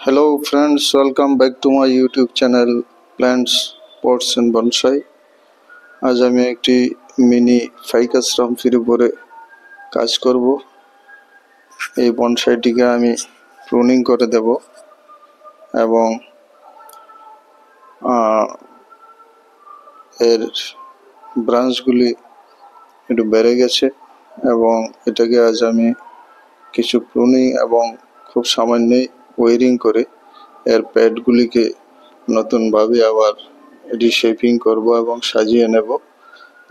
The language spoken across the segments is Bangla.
Hello friends, welcome back to my YouTube channel Plants, Pots and Bonsai. আজ আমি একটি মিনি ফাইকাস রামফির উপরে কাজ করব। এই বনসাইটিকে আমি প্রুনিং করে দেব এবং এর ব্রাঞ্চগুলি একটু বেড়ে গেছে এবং এটাকে আজ আমি কিছু প্রুনিং এবং খুব সামান্যই ওয়ারিং করে এর প্যাডগুলিকে নতুনভাবে আবার রিশেপিং করব এবং সাজিয়ে নেব,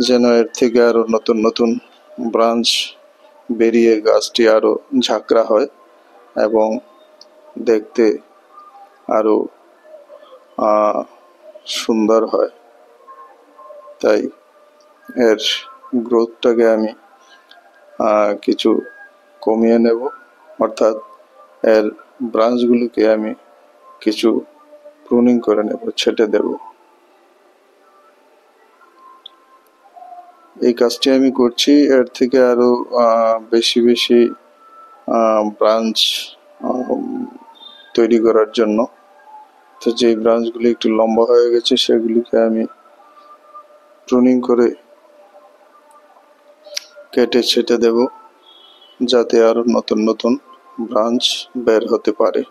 যেন এর থেকে আরো নতুন নতুন ব্রাঞ্চ বেরিয়ে গাছটি আরো ঝাঁকড়া হয় এবং দেখতে আরো সুন্দর হয়। তাই এর গ্রোথটাকে আমি কিছু কমিয়ে নেব, অর্থাৎ এর ব্রাঞ্চগুলোকে আমি কিছু প্রুনিং করে নেব, ছেটে দেব। এই কাজটি আমি করছি এর থেকে আরো বেশি বেশি ব্রাঞ্চ তৈরি করার জন্য। তো যে ব্রাঞ্চগুলি একটু লম্বা হয়ে গেছে সেগুলিকে আমি প্রুনিং করে কেটে ছেটে দেব, যাতে আরো নতুন নতুন ব্রাঞ্চ বের হতে পারে।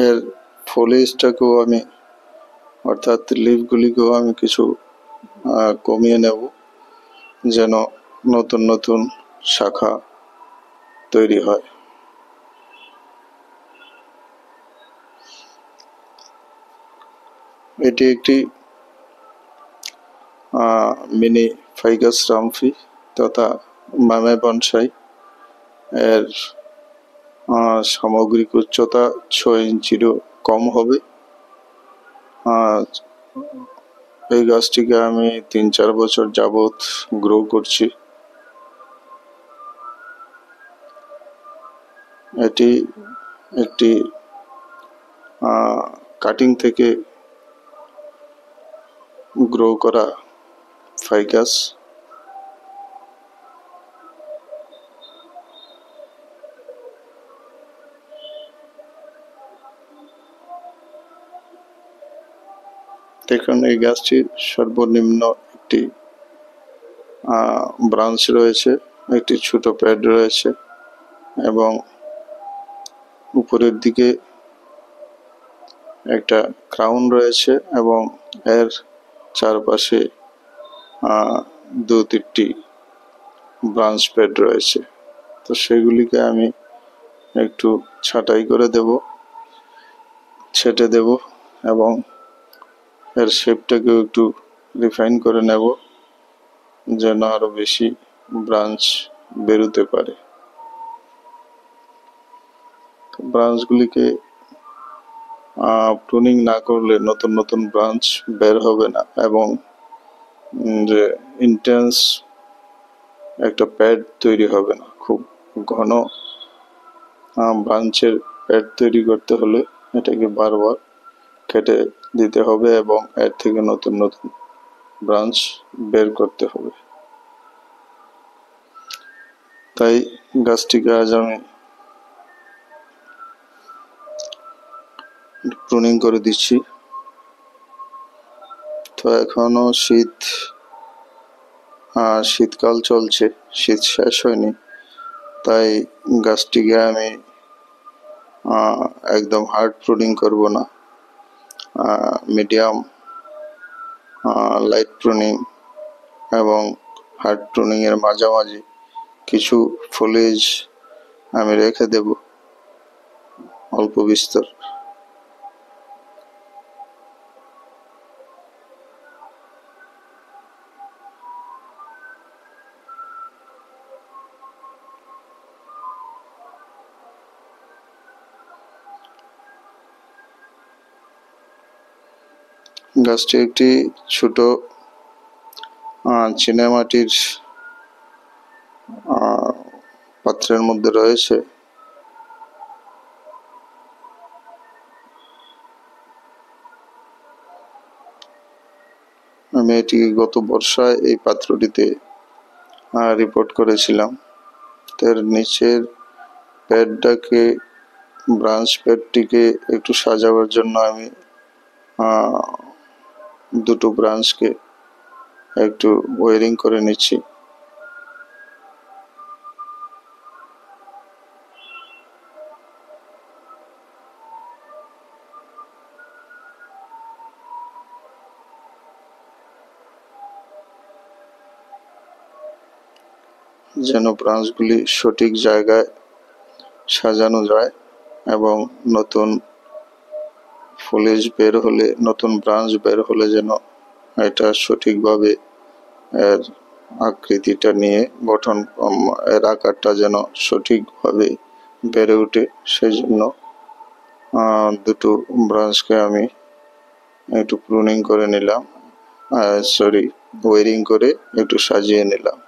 এর ফলিজটাকেও আমি, অর্থাৎ লিফগুলিকেও আমি কিছু কমিয়ে নেব, যেন নতুন নতুন শাখা তৈরি হয়। এটি একটি মিনি ফাইকাস রামফি তথা মামে বনসাই। এর সামগ্রিক উচ্চতা 6 ইঞ্চিরও কম হবে। এই গাছটিকে আমি 3-4 বছর যাবত গ্রো করছি। এটি একটি কাটিং থেকে গ্রো করা ফাইকাস। দেখুন, এই গাছটির সর্বনিম্ন একটি ব্রাঞ্চ রয়েছে, একটি ছোট প্যাড রয়েছে এবং উপরের দিকে একটা ক্রাউন রয়েছে এবং এর চারপাশে 2-3টি ব্রাঞ্চ প্যাড রয়েছে। তো সেগুলিকে আমি একটু ছাঁটাই করে দেব, ছেটে দেব এবং এর শেপটাকেও একটু রিফাইন করে নেব, যেন আরো বেশি ব্রাঞ্চ বেরোতে পারে। ব্রাঞ্চগুলিকে প্রুনিং না করলে নতুন নতুন ব্রাঞ্চ বের হবে না এবং যে ইন্টেন্স একটা প্যাড তৈরি হবে না। খুব ঘন ব্রাঞ্চের প্যাড তৈরি করতে হলে এটাকে বারবার কেটে দিতে হবে এবং এর থেকে নতুন নতুন ব্রাঞ্চ বের করতে হবে। তাই গাছটিকে আজ আমি প্রুনিং করে দিচ্ছি। তো এখনো শীতকাল চলছে, শীত শেষ হয়নি, তাই গাছটিকে আমি একদম হার্ড প্রুনিং করব না, মিডিয়াম লাইট প্রুনিং এবং হার্ড প্রুনিং এর মাঝামাঝি কিছু ফলিজ আমি রেখে দেব অল্প বিস্তর। গাছটি একটি ছোট চীনামাটির পাত্রের মধ্যে রয়েছে। আমি এটিকে গত বর্ষায় এই পাত্রটিতে রিপোর্ট করেছিলাম। এর নিচের প্যাডটাকে, ব্রাঞ্চ প্যাডটিকে একটু সাজাবার জন্য আমি দুটো ব্রাঞ্চকে একটু ওয়ারিং করে নিচ্ছি। যেন ব্রাঞ্চগুলি সঠিক জায়গায় সাজানো যায় এবং নতুন ফলিজ বের হলে, নতুন ব্রাঞ্চ বের হলে যেন এটা সঠিকভাবে এর আকৃতিটা নিয়ে গঠন, এর আকারটা যেন সঠিকভাবে বেড়ে ওঠে, সেই জন্য দুটো ব্রাঞ্চকে আমি একটু প্রুনিং করে নিলাম, ওয়ারিং করে একটু সাজিয়ে নিলাম।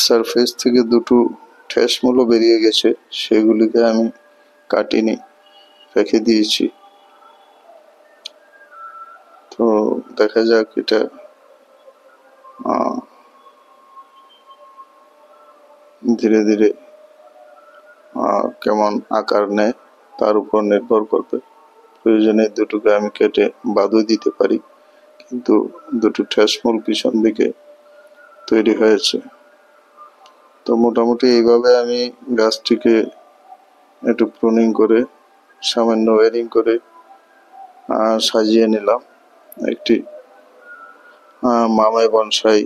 সারফেস থেকে দুটো ঠেসমূলও বেরিয়ে গেছে, সেগুলিকে আমি কাটিনি, রেখে দিয়েছি। তো দেখা যাক এটা ধীরে ধীরে কেমন আকার নেয় তার উপর নির্ভর করবে। প্রয়োজনে দুটোকে আমি কেটে বাদও দিতে পারি, কিন্তু দুটো ঠেসমূল পিছন দিকে তৈরি হয়েছে। তো মোটামুটি এইভাবে আমি গাছটিকে একটু প্রুনিং করে, সামান্য ওয়ারিং করে সাজিয়ে নিলাম একটি মামাই বনসাই,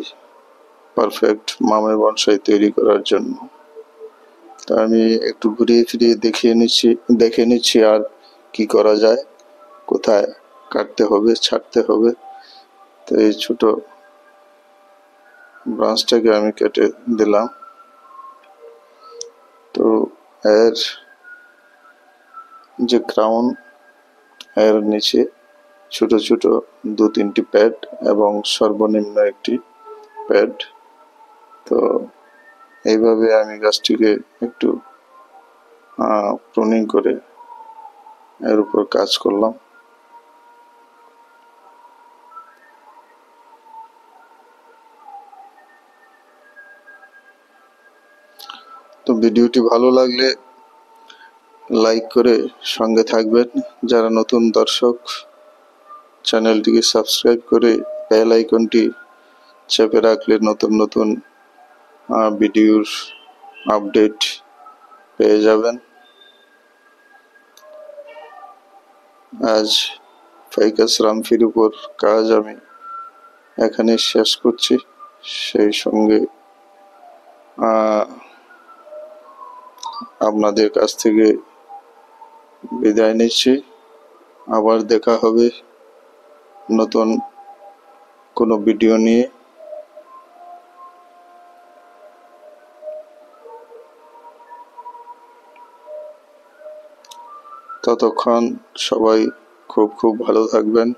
পারফেক্ট মামাই বনসাই তৈরি করার জন্য। তা আমি একটু ঘুরিয়ে ফিরিয়ে দেখে নিচ্ছি আর কি করা যায়, কোথায় কাটতে হবে, ছাড়তে হবে। তো এই ছোট ব্রাঞ্চটাকে আমি কেটে দিলাম। তো এর যে ক্রাউন, এর নিচে ছোট ছোট 2-3টি প্যাড এবং সর্বনিম্ন একটি প্যাড। তো এইভাবে আমি গাছটিকে একটু প্রুনিং করে এর উপর কাজ করলাম। তো ভিডিওটি ভালো লাগলে লাইক করে সঙ্গে থাকবেন। যারা নতুন দর্শক, চ্যানেলটিকে সাবস্ক্রাইব করে বেল আইকনটি চেপে রাখলে নতুন নতুন ভিডিওর আপডেট পেয়ে যাবেন। আজ ফাইকাস রামফির উপর কাজ আমি এখানে শেষ করছি। সেই সঙ্গে আপনাদের কাছ থেকে বিদায় নিচ্ছি। আবার দেখা হবে নতুন কোনো ভিডিও নিয়ে। ততক্ষণ সবাই খুব ভালো থাকবেন।